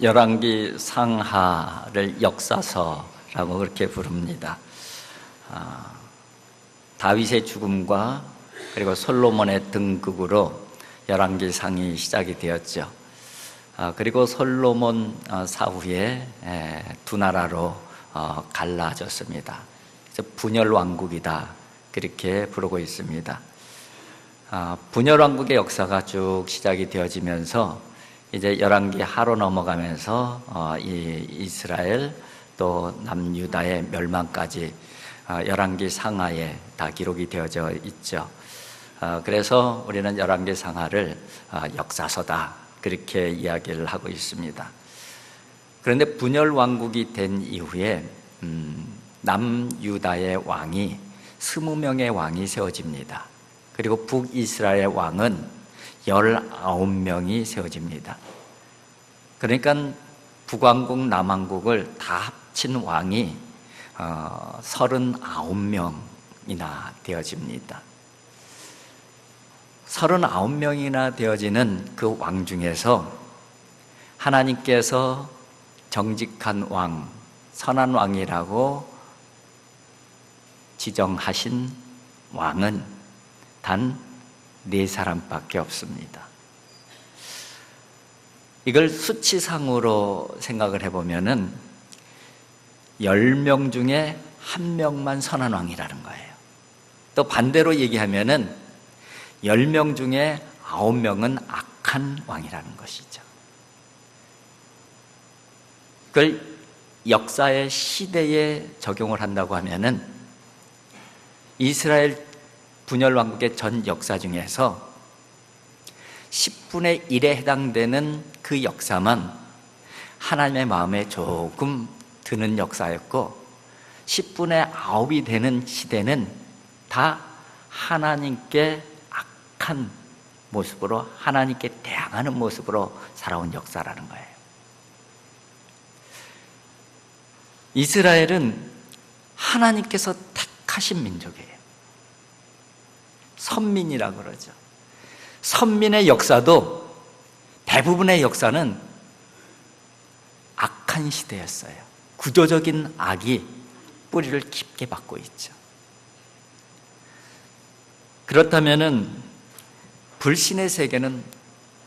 열왕기 상하를 역사서라고 그렇게 부릅니다. 다윗의 죽음과 그리고 솔로몬의 등극으로 열왕기상이 시작이 되었죠. 그리고 솔로몬 사후에 두 나라로 갈라졌습니다. 그래서 분열왕국이다 그렇게 부르고 있습니다. 분열왕국의 역사가 쭉 시작이 되어지면서 이제 열왕기 하로 넘어가면서 이 이스라엘 또 남유다의 멸망까지 열왕기 상하에 다 기록이 되어져 있죠. 그래서 우리는 열왕기 상하를 역사서다 그렇게 이야기를 하고 있습니다. 그런데 분열 왕국이 된 이후에 남유다의 왕이 20명의 왕이 세워집니다. 그리고 북이스라엘 왕은 19명이 세워집니다. 그러니까 북왕국 남왕국을 다 합친 왕이 39명이나 되어집니다. 39명이나 되어지는 그 왕 중에서 하나님께서 정직한 왕, 선한 왕이라고 지정하신 왕은 단 4사람밖에 없습니다. 이걸 수치상으로 생각을 해보면은 10명 중에 1명만 선한 왕이라는 거예요. 또 반대로 얘기하면은 10명 중에 9명은 악한 왕이라는 것이죠. 그걸 역사의 시대에 적용을 한다고 하면은 이스라엘 분열왕국의 전 역사 중에서 10분의 1에 해당되는 그 역사만 하나님의 마음에 조금 드는 역사였고 10분의 9이 되는 시대는 다 하나님께 악한 모습으로 하나님께 대항하는 모습으로 살아온 역사라는 거예요. 이스라엘은 하나님께서 택하신 민족이에요. 선민이라고 그러죠. 선민의 역사도 대부분의 역사는 악한 시대였어요. 구조적인 악이 뿌리를 깊게 받고 있죠. 그렇다면은 불신의 세계는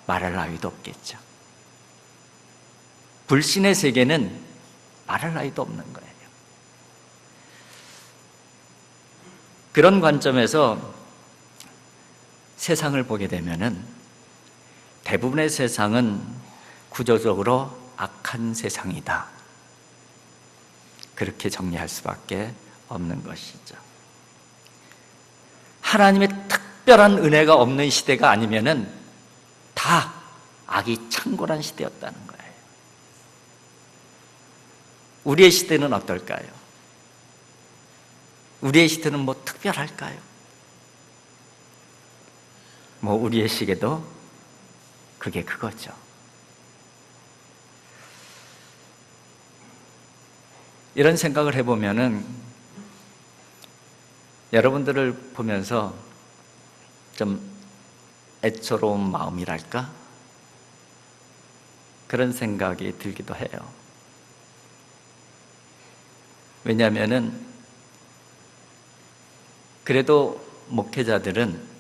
말할 나위도 없겠죠. 불신의 세계는 말할 나위도 없는 거예요. 그런 관점에서 세상을 보게 되면은 대부분의 세상은 구조적으로 악한 세상이다. 그렇게 정리할 수밖에 없는 것이죠. 하나님의 특별한 은혜가 없는 시대가 아니면은 다 악이 창궐한 시대였다는 거예요. 우리의 시대는 어떨까요? 우리의 시대는 뭐 특별할까요? 뭐 우리의 시계도 그게 그거죠. 이런 생각을 해보면은 여러분들을 보면서 좀 애처로운 마음이랄까? 그런 생각이 들기도 해요. 왜냐하면은 그래도 목회자들은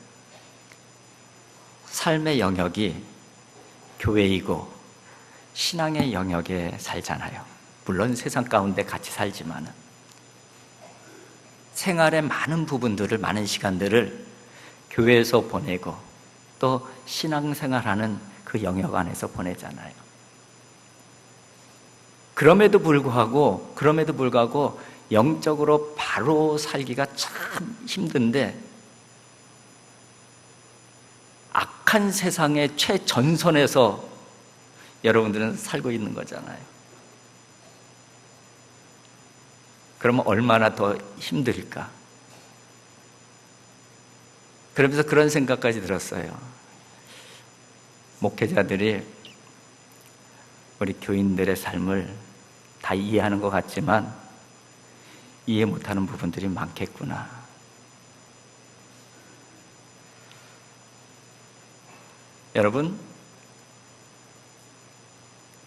삶의 영역이 교회이고 신앙의 영역에 살잖아요. 물론 세상 가운데 같이 살지만은 생활의 많은 부분들을, 많은 시간들을 교회에서 보내고 또 신앙생활하는 그 영역 안에서 보내잖아요. 그럼에도 불구하고 영적으로 바로 살기가 참 힘든데 악한 세상의 최전선에서 여러분들은 살고 있는 거잖아요. 그러면 얼마나 더 힘들까? 그러면서 그런 생각까지 들었어요. 목회자들이 우리 교인들의 삶을 다 이해하는 것 같지만 이해 못하는 부분들이 많겠구나. 여러분,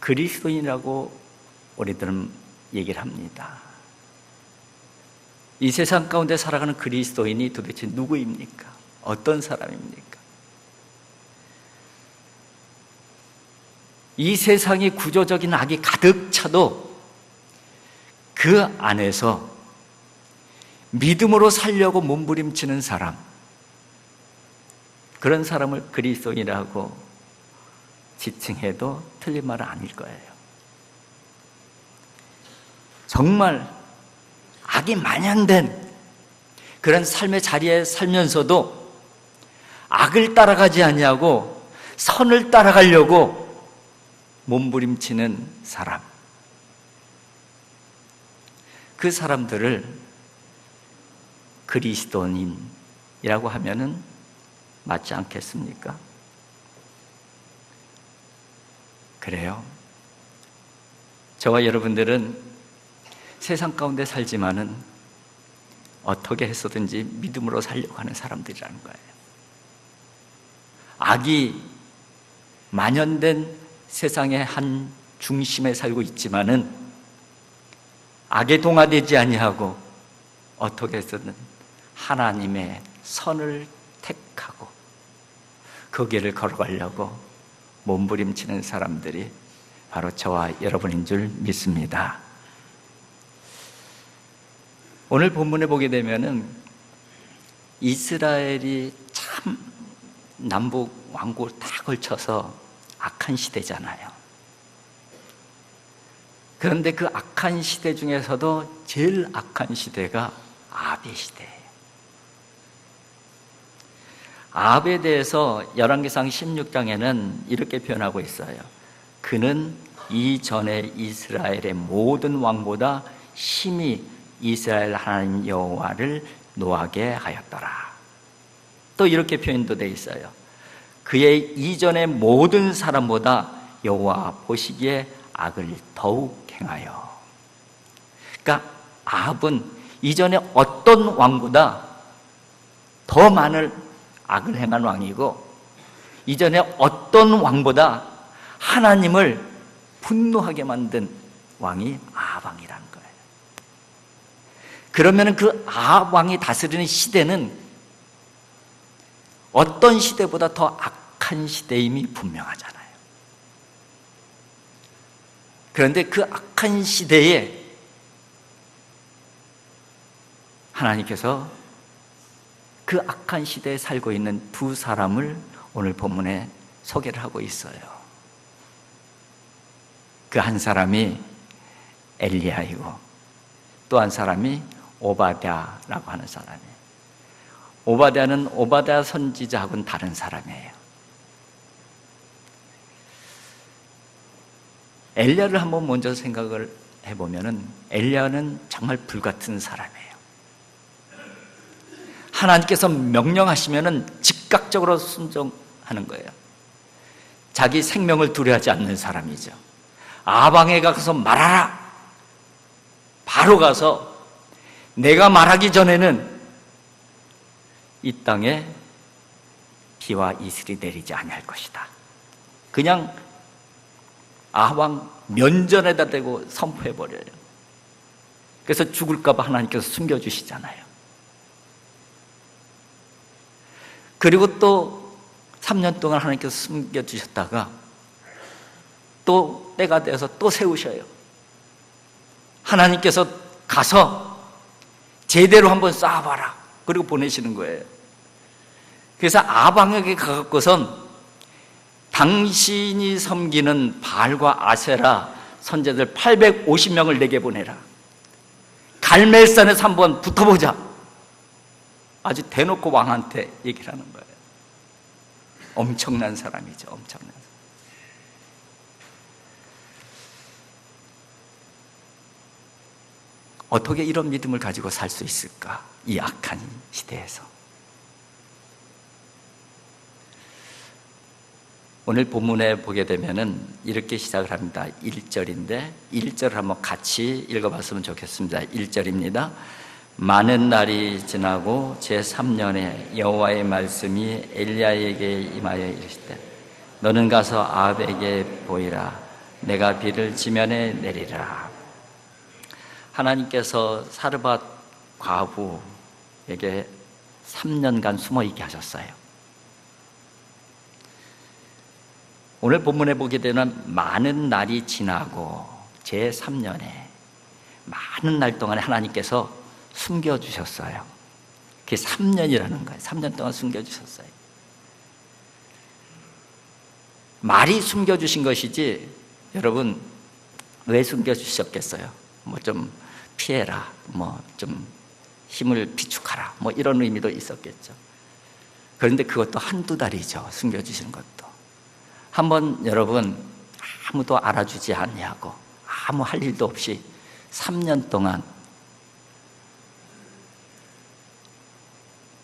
그리스도인이라고 우리들은 얘기를 합니다. 이 세상 가운데 살아가는 그리스도인이 도대체 누구입니까? 어떤 사람입니까? 이 세상이 구조적인 악이 가득 차도 그 안에서 믿음으로 살려고 몸부림치는 사람, 그런 사람을 그리스도인이라고 지칭해도 틀린 말은 아닐 거예요. 정말 악이 만연된 그런 삶의 자리에 살면서도 악을 따라가지 아니하고 선을 따라가려고 몸부림치는 사람, 그 사람들을 그리스도인이라고 하면은 맞지 않겠습니까? 그래요. 저와 여러분들은 세상 가운데 살지만은 어떻게 해서든지 믿음으로 살려고 하는 사람들이라는 거예요. 악이 만연된 세상의 한 중심에 살고 있지만은 악에 동화되지 아니하고 어떻게 해서든 하나님의 선을 택하고 그 길을 걸어가려고 몸부림치는 사람들이 바로 저와 여러분인 줄 믿습니다. 오늘 본문에 보게 되면은 이스라엘이 참 남북 왕국을 다 걸쳐서 악한 시대잖아요. 그런데 그 악한 시대 중에서도 제일 악한 시대가 아합의 시대예요. 아합에 대해서 열왕기상 16장에는 이렇게 표현하고 있어요. 그는 이전에 이스라엘의 모든 왕보다 심히 이스라엘 하나님 여호와를 노하게 하였더라. 또 이렇게 표현도 되어 있어요. 그의 이전의 모든 사람보다 여호와 보시기에 악을 더욱 행하여. 그러니까 아합은 이전에 어떤 왕보다 더 많은 악을 행한 왕이고, 이전에 어떤 왕보다 하나님을 분노하게 만든 왕이 아합 왕이라는 거예요. 그러면 그 아합 왕이 다스리는 시대는 어떤 시대보다 더 악한 시대임이 분명하잖아요. 그런데 그 악한 시대에 하나님께서 그 악한 시대에 살고 있는 두 사람을 오늘 본문에 소개를 하고 있어요. 그 한 사람이 엘리야이고 또 한 사람이 오바댜라고 하는 사람이에요. 오바댜는 오바댜 선지자하고는 다른 사람이에요. 엘리야를 한번 먼저 생각을 해보면은 엘리야는 정말 불같은 사람이에요. 하나님께서 명령하시면은 즉각적으로 순종하는 거예요. 자기 생명을 두려워하지 않는 사람이죠. 아방에 가서 말하라. 바로 가서 내가 말하기 전에는 이 땅에 비와 이슬이 내리지 아니할 것이다. 그냥 아왕 면전에다 대고 선포해버려요. 그래서 죽을까 봐 하나님께서 숨겨주시잖아요. 그리고 또 3년 동안 하나님께서 숨겨주셨다가 또 때가 돼서 또 세우셔요. 하나님께서 가서 제대로 한번 쌓아봐라. 그리고 보내시는 거예요. 그래서 아방에게 가갖고선 당신이 섬기는 바알과 아세라 선제들 850명을 내게 보내라. 갈멜산에서 한번 붙어보자. 아주 대놓고 왕한테 얘기를 하는 거예요. 엄청난 사람이죠. 엄청난 사람. 어떻게 이런 믿음을 가지고 살 수 있을까? 이 악한 시대에서. 오늘 본문에 보게 되면은 이렇게 시작을 합니다. 1절인데 1절을 한번 같이 읽어봤으면 좋겠습니다. 1절입니다. 많은 날이 지나고 제3년에 여호와의 말씀이 엘리야에게 임하여 이르시되 너는 가서 아합에게 보이라. 내가 비를 지면에 내리라. 하나님께서 사르밧 과부에게 3년간 숨어있게 하셨어요. 오늘 본문에 보게 되면 많은 날이 지나고 제3년에 많은 날 동안에 하나님께서 숨겨주셨어요. 그게 3년이라는 거예요. 3년 동안 숨겨주셨어요. 말이 숨겨주신 것이지, 여러분, 왜 숨겨주셨겠어요? 뭐 좀 피해라, 뭐 좀 힘을 비축하라, 뭐 이런 의미도 있었겠죠. 그런데 그것도 한두 달이죠. 숨겨주신 것도. 한번 여러분, 아무도 알아주지 않냐고, 아무 할 일도 없이 3년 동안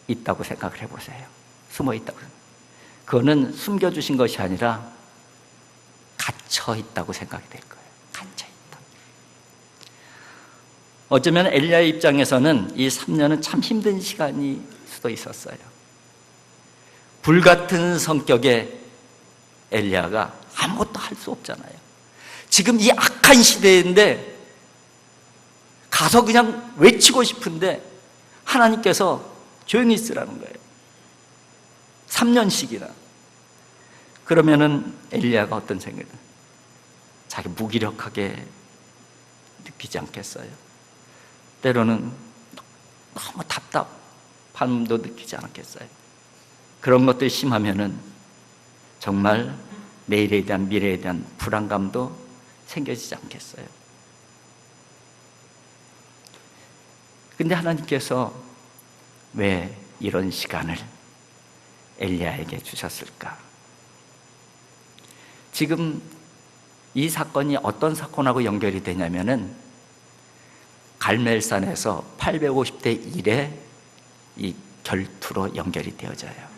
있다고 생각을 해보세요. 숨어 있다고. 그거는 숨겨주신 것이 아니라 갇혀 있다고 생각이 될 거예요. 갇혀 있다. 어쩌면 엘리야의 입장에서는 이 3년은 참 힘든 시간일 수도 있었어요. 불같은 성격의 엘리야가 아무것도 할 수 없잖아요. 지금 이 악한 시대인데 가서 그냥 외치고 싶은데 하나님께서 조용히 있으라는 거예요. 3년씩이나. 그러면은 엘리야가 어떤 생각을? 자기 무기력하게 느끼지 않겠어요? 때로는 너무 답답함도 느끼지 않겠어요? 그런 것들이 심하면은 정말 내일에 대한, 미래에 대한 불안감도 생겨지지 않겠어요? 근데 하나님께서 왜 이런 시간을 엘리야에게 주셨을까? 지금 이 사건이 어떤 사건하고 연결이 되냐면은 갈멜산에서 850대 1의 이 결투로 연결이 되어져요.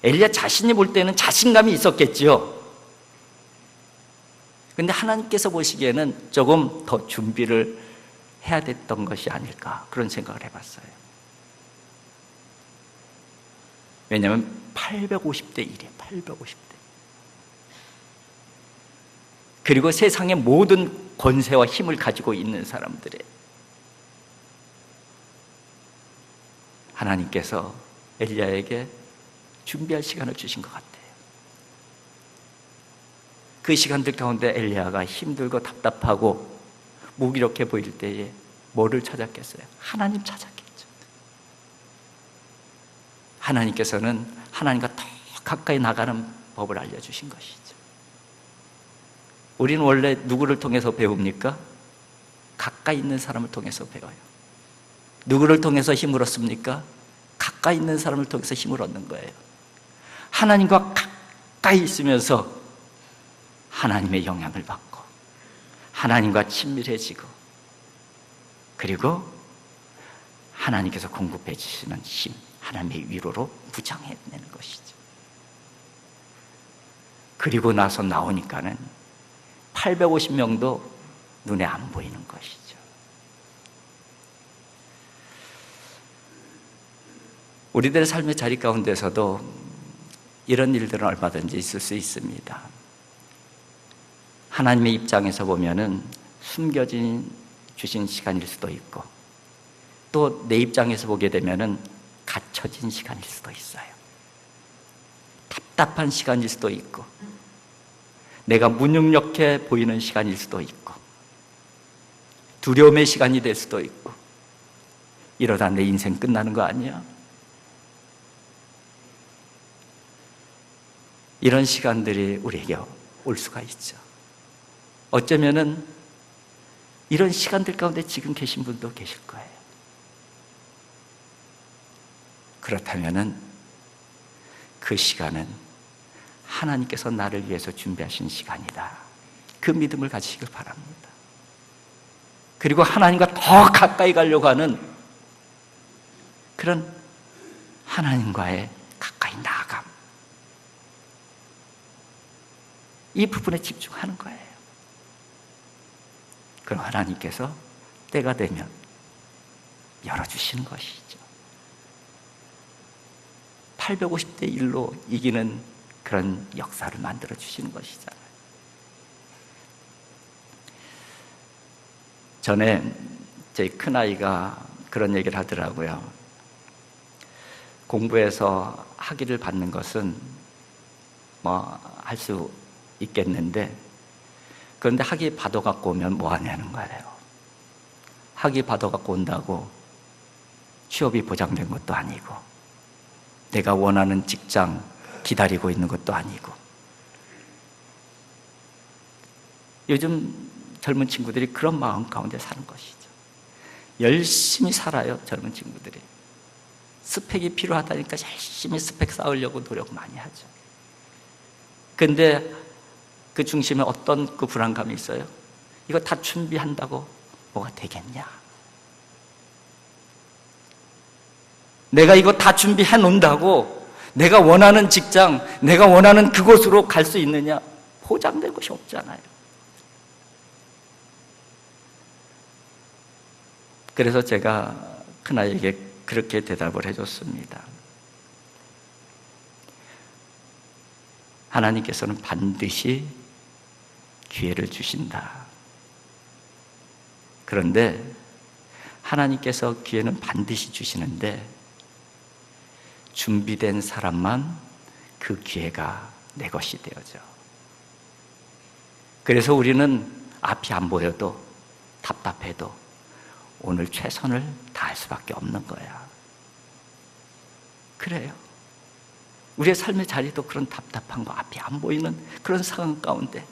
엘리야 자신이 볼 때는 자신감이 있었겠지요. 근데 하나님께서 보시기에는 조금 더 준비를 해야 됐던 것이 아닐까, 그런 생각을 해봤어요. 왜냐하면 850대 1이에요. 850대. 그리고 세상의 모든 권세와 힘을 가지고 있는 사람들의 하나님께서 엘리야에게 준비할 시간을 주신 것 같아요. 그 시간들 가운데 엘리야가 힘들고 답답하고 무기력해 보일 때에 뭐를 찾았겠어요? 하나님 찾았겠죠. 하나님께서는 하나님과 더 가까이 나가는 법을 알려주신 것이죠. 우리는 원래 누구를 통해서 배웁니까? 가까이 있는 사람을 통해서 배워요. 누구를 통해서 힘을 얻습니까? 가까이 있는 사람을 통해서 힘을 얻는 거예요. 하나님과 가까이 있으면서 하나님의 영향을 받고 하나님과 친밀해지고, 그리고 하나님께서 공급해 주시는 힘, 하나님의 위로로 무장해내는 것이죠. 그리고 나서 나오니까는 850명도 눈에 안 보이는 것이죠. 우리들의 삶의 자리 가운데서도 이런 일들은 얼마든지 있을 수 있습니다. 하나님의 입장에서 보면은 숨겨진 주신 시간일 수도 있고, 또 내 입장에서 보게 되면은 갇혀진 시간일 수도 있어요. 답답한 시간일 수도 있고, 내가 무능력해 보이는 시간일 수도 있고, 두려움의 시간이 될 수도 있고, 이러다 내 인생 끝나는 거 아니야? 이런 시간들이 우리에게 올 수가 있죠. 어쩌면은 이런 시간들 가운데 지금 계신 분도 계실 거예요. 그렇다면은 그 시간은 하나님께서 나를 위해서 준비하신 시간이다. 그 믿음을 가지시길 바랍니다. 그리고 하나님과 더 가까이 가려고 하는 그런 하나님과의 가까이 나아감, 이 부분에 집중하는 거예요. 그럼 하나님께서 때가 되면 열어주시는 것이죠. 850대 1로 이기는 그런 역사를 만들어 주시는 것이잖아요. 전에 저희 큰아이가 그런 얘기를 하더라고요. 공부해서 학위를 받는 것은 뭐 할 수 있겠는데, 그런데 학위 받아갖고 오면 뭐 하냐는 거예요. 학위 받아갖고 온다고 취업이 보장된 것도 아니고, 내가 원하는 직장 기다리고 있는 것도 아니고. 요즘 젊은 친구들이 그런 마음 가운데 사는 것이죠. 열심히 살아요, 젊은 친구들이. 스펙이 필요하다니까 열심히 스펙 쌓으려고 노력 많이 하죠. 근데 그 중심에 어떤 그 불안감이 있어요? 이거 다 준비한다고 뭐가 되겠냐? 내가 이거 다 준비해 놓는다고 내가 원하는 직장, 내가 원하는 그곳으로 갈 수 있느냐? 보장된 것이 없잖아요. 그래서 제가 큰아이에게 그렇게 대답을 해줬습니다. 하나님께서는 반드시 기회를 주신다. 그런데 하나님께서 기회는 반드시 주시는데 준비된 사람만 그 기회가 내 것이 되어져. 그래서 우리는 앞이 안 보여도 답답해도 오늘 최선을 다할 수밖에 없는 거야. 그래요. 우리의 삶의 자리도 그런 답답한 거, 앞이 안 보이는 그런 상황 가운데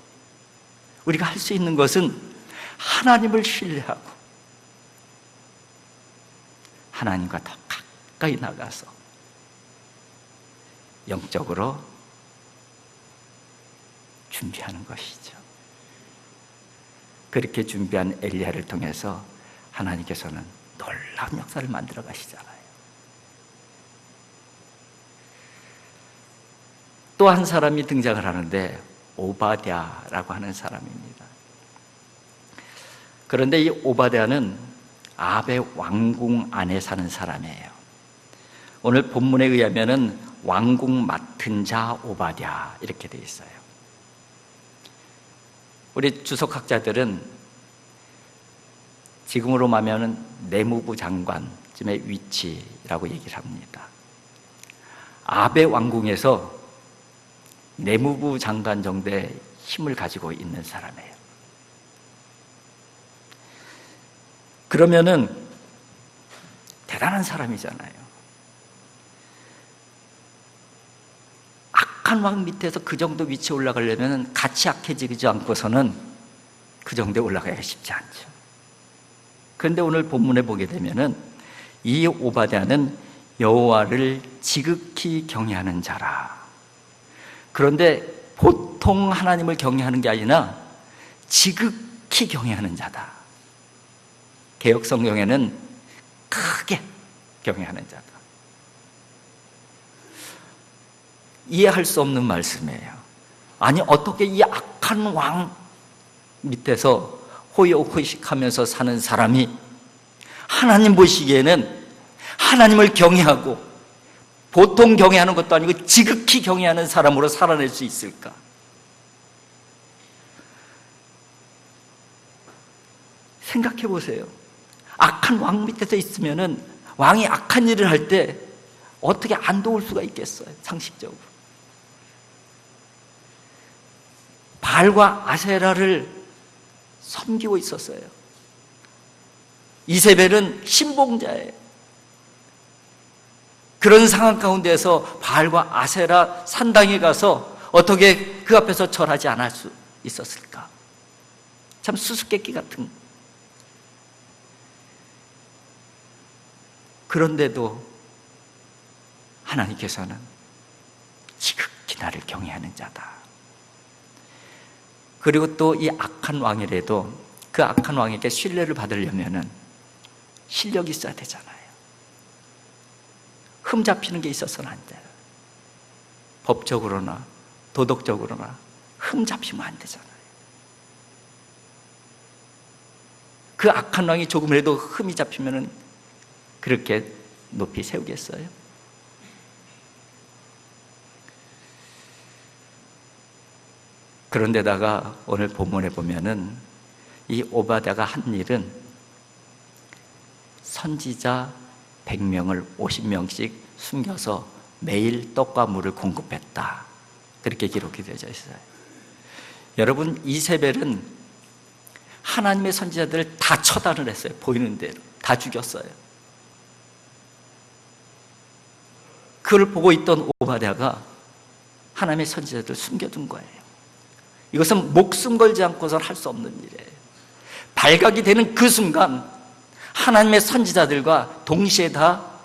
우리가 할 수 있는 것은 하나님을 신뢰하고 하나님과 더 가까이 나가서 영적으로 준비하는 것이죠. 그렇게 준비한 엘리야를 통해서 하나님께서는 놀라운 역사를 만들어 가시잖아요. 또 한 사람이 등장을 하는데 오바댜라고 하는 사람입니다. 그런데 이 오바댜는 아합의 왕궁 안에 사는 사람이에요. 오늘 본문에 의하면은 왕궁 맡은 자 오바댜 이렇게 되어 있어요. 우리 주석학자들은 지금으로 말하면 내무부 장관쯤의 위치라고 얘기를 합니다. 아합의 왕궁에서 내무부 장관 정도의 힘을 가지고 있는 사람이에요. 그러면은 대단한 사람이잖아요. 악한 왕 밑에서 그 정도 위치에 올라가려면 같이 악해지지 않고서는 그 정도에 올라가기가 쉽지 않죠. 그런데 오늘 본문에 보게 되면은 이 오바댜는 여호와를 지극히 경외하는 자라. 그런데 보통 하나님을 경외하는 게 아니라 지극히 경외하는 자다. 개역 성경에는 크게 경외하는 자다. 이해할 수 없는 말씀이에요. 아니 어떻게 이 악한 왕 밑에서 호의호식하면서 사는 사람이 하나님 보시기에는 하나님을 경외하고 보통 경외하는 것도 아니고 지극히 경외하는 사람으로 살아낼 수 있을까? 생각해 보세요. 악한 왕 밑에서 있으면은 왕이 악한 일을 할 때 어떻게 안 도울 수가 있겠어요? 상식적으로. 바알과 아세라를 섬기고 있었어요. 이세벨은 신봉자예요. 그런 상황 가운데서 바알과 아세라 산당에 가서 어떻게 그 앞에서 절하지 않을 수 있었을까? 참 수수께끼 같은. 그런데도 하나님께서는 지극히 나를 경외하는 자다. 그리고 또 이 악한 왕이라도 그 악한 왕에게 신뢰를 받으려면은 실력이 있어야 되잖아요. 흠 잡히는 게 있어서는 안 돼요. 법적으로나 도덕적으로나 흠 잡히면 안 되잖아요. 그 악한 왕이 조금이라도 흠이 잡히면은 그렇게 높이 세우겠어요? 그런데다가 오늘 본문에 보면은 이 오바댜가 한 일은 선지자 100명을 50명씩 숨겨서 매일 떡과 물을 공급했다. 그렇게 기록이 되어져 있어요. 여러분, 이세벨은 하나님의 선지자들을 다 처단을 했어요. 보이는 대로 다 죽였어요. 그걸 보고 있던 오바댜가 하나님의 선지자들을 숨겨둔 거예요. 이것은 목숨 걸지 않고서는 할 수 없는 일이에요. 발각이 되는 그 순간 하나님의 선지자들과 동시에 다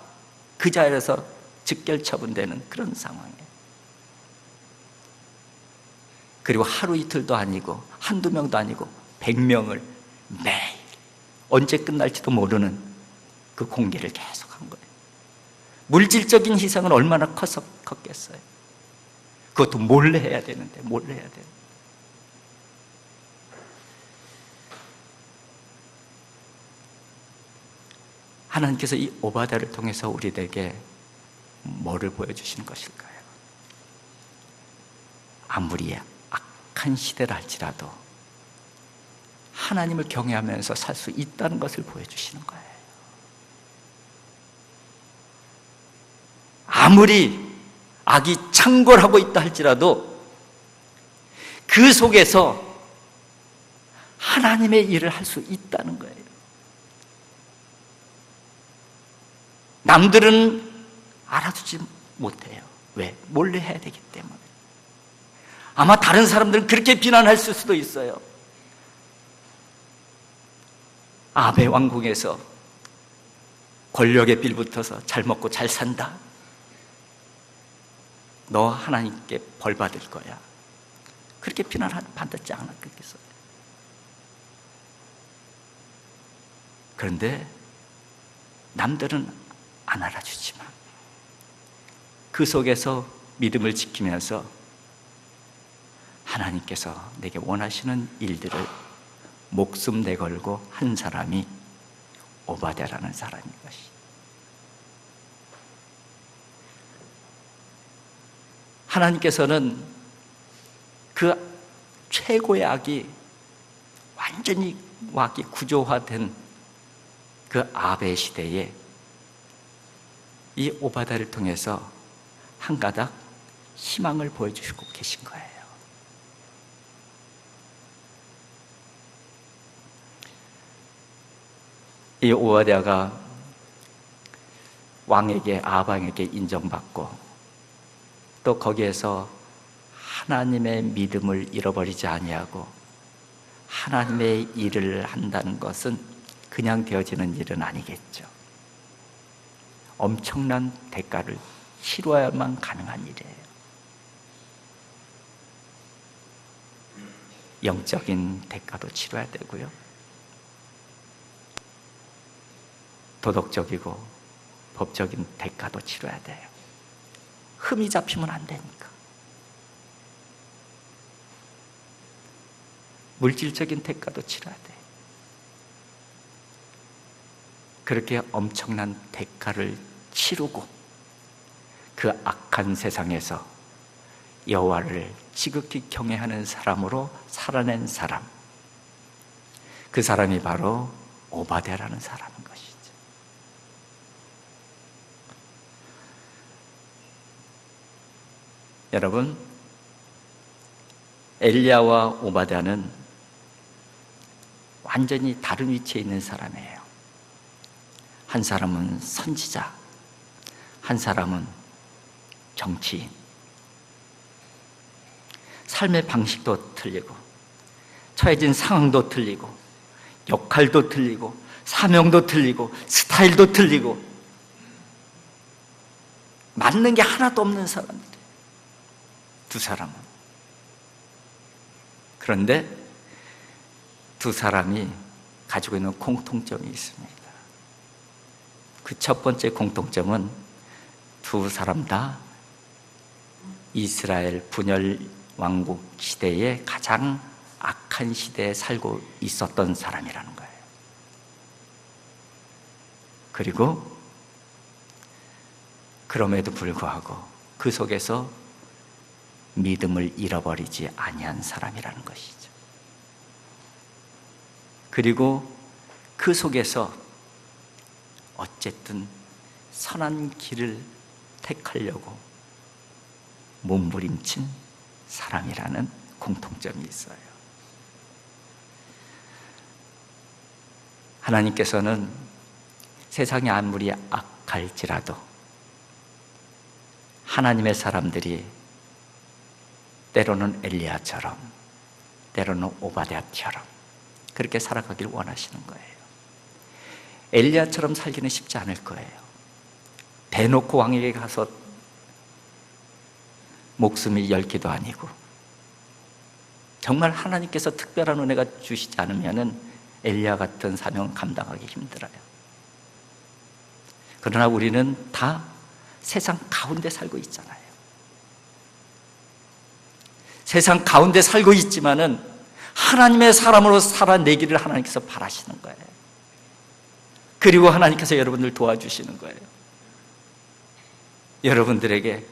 그 자리에서 즉결 처분되는 그런 상황이에요. 그리고 하루 이틀도 아니고 한두 명도 아니고 100명을 매일 언제 끝날지도 모르는 그 공개를 계속한 거예요. 물질적인 희생은 얼마나 컸겠어요. 그것도 몰래 해야 되는데, 몰래 해야 되는데. 하나님께서 이 오바댜를 통해서 우리에게 뭐를 보여주시는 것일까요? 아무리 악한 시대라 할지라도 하나님을 경외하면서 살 수 있다는 것을 보여주시는 거예요. 아무리 악이 창궐하고 있다 할지라도 그 속에서 하나님의 일을 할 수 있다는 거예요. 남들은 알아두지 못해요. 왜? 몰래 해야 되기 때문에. 아마 다른 사람들은 그렇게 비난할 수도 있어요. 아베 왕궁에서 권력에 빌붙어서 잘 먹고 잘 산다. 너 하나님께 벌 받을 거야. 그렇게 비난받지 않았겠어요. 그런데 남들은 안 알아주지만 그 속에서 믿음을 지키면서 하나님께서 내게 원하시는 일들을 목숨 내걸고 한 사람이 오바댜라는 사람인 것이. 하나님께서는 그 최고의 악이 완전히 악이 구조화된 그 아베 시대에 이 오바댜를 통해서 한 가닥 희망을 보여주시고 계신 거예요. 이 오바댜가 왕에게, 아방에게 인정받고 또 거기에서 하나님의 믿음을 잃어버리지 아니하고 하나님의 일을 한다는 것은 그냥 되어지는 일은 아니겠죠. 엄청난 대가를 치러야만 가능한 일이에요. 영적인 대가도 치러야 되고요, 도덕적이고 법적인 대가도 치러야 돼요. 흠이 잡히면 안 되니까. 물질적인 대가도 치러야 돼요. 그렇게 엄청난 대가를 치르고 그 악한 세상에서 여호와를 지극히 경외하는 사람으로 살아낸 사람, 그 사람이 바로 오바댜라는 사람인 것이죠. 여러분, 엘리야와 오바댜는 완전히 다른 위치에 있는 사람이에요. 한 사람은 선지자, 한 사람은 정치인. 삶의 방식도 틀리고, 처해진 상황도 틀리고, 역할도 틀리고, 사명도 틀리고, 스타일도 틀리고, 맞는 게 하나도 없는 사람들이에요, 두 사람은. 그런데 두 사람이 가지고 있는 공통점이 있습니다. 그 첫 번째 공통점은 두 사람 다 이스라엘 분열 왕국 시대에 가장 악한 시대에 살고 있었던 사람이라는 거예요. 그리고 그럼에도 불구하고 그 속에서 믿음을 잃어버리지 아니한 사람이라는 것이죠. 그리고 그 속에서 어쨌든 선한 길을 택하려고 몸부림친 사람이라는 공통점이 있어요. 하나님께서는 세상이 아무리 악할지라도 하나님의 사람들이 때로는 엘리야처럼, 때로는 오바댜처럼 그렇게 살아가길 원하시는 거예요. 엘리야처럼 살기는 쉽지 않을 거예요. 대놓고 왕에게 가서 목숨이 열기도 아니고, 정말 하나님께서 특별한 은혜가 주시지 않으면 엘리야 같은 사명을 감당하기 힘들어요. 그러나 우리는 다 세상 가운데 살고 있잖아요. 세상 가운데 살고 있지만은 하나님의 사람으로 살아내기를 하나님께서 바라시는 거예요. 그리고 하나님께서 여러분들 도와주시는 거예요. 여러분들에게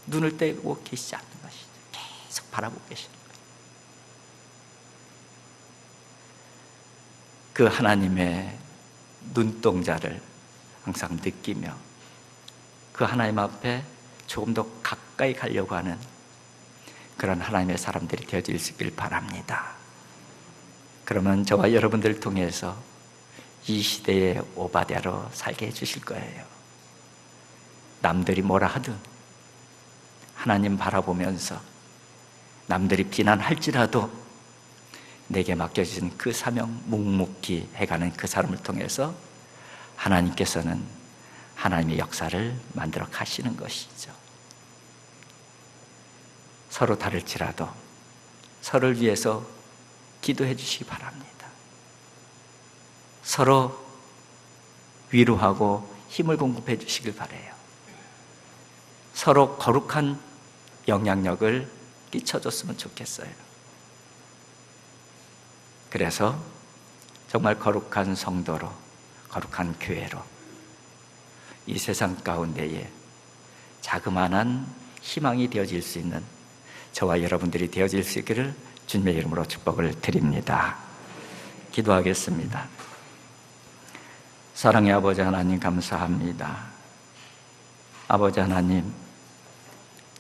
눈을 떼고 계시지 않는 것이죠. 계속 바라보고 계시는 거예요. 그 하나님의 눈동자를 항상 느끼며 그 하나님 앞에 조금 더 가까이 가려고 하는 그런 하나님의 사람들이 되어질 수 있길 바랍니다. 그러면 저와 여러분들을 통해서 이 시대의 오바댜로 살게 해주실 거예요. 남들이 뭐라 하든 하나님 바라보면서 남들이 비난할지라도 내게 맡겨주신 그 사명 묵묵히 해가는 그 사람을 통해서 하나님께서는 하나님의 역사를 만들어 가시는 것이죠. 서로 다를지라도 서로를 위해서 기도해 주시기 바랍니다. 서로 위로하고 힘을 공급해 주시길 바라요. 서로 거룩한 영향력을 끼쳐줬으면 좋겠어요. 그래서 정말 거룩한 성도로, 거룩한 교회로 이 세상 가운데에 자그마한 희망이 되어질 수 있는 저와 여러분들이 되어질 수 있기를 주님의 이름으로 축복을 드립니다. 기도하겠습니다. 사랑의 아버지 하나님, 감사합니다. 아버지 하나님,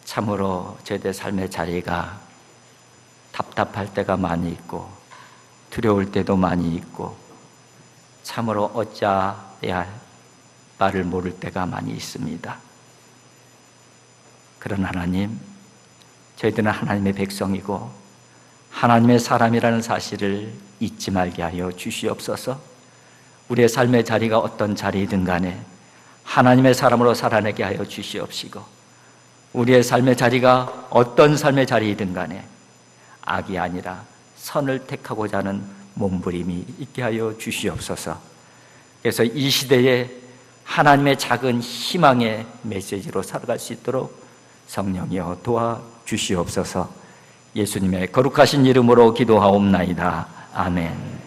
참으로 저희들 삶의 자리가 답답할 때가 많이 있고 두려울 때도 많이 있고 참으로 어찌해야 할 말을 모를 때가 많이 있습니다. 그런 하나님, 저희들은 하나님의 백성이고 하나님의 사람이라는 사실을 잊지 말게 하여 주시옵소서. 우리의 삶의 자리가 어떤 자리이든 간에 하나님의 사람으로 살아내게 하여 주시옵시고, 우리의 삶의 자리가 어떤 삶의 자리이든 간에 악이 아니라 선을 택하고자 하는 몸부림이 있게 하여 주시옵소서. 그래서 이 시대에 하나님의 작은 희망의 메시지로 살아갈 수 있도록 성령이여 도와주시옵소서. 예수님의 거룩하신 이름으로 기도하옵나이다. 아멘.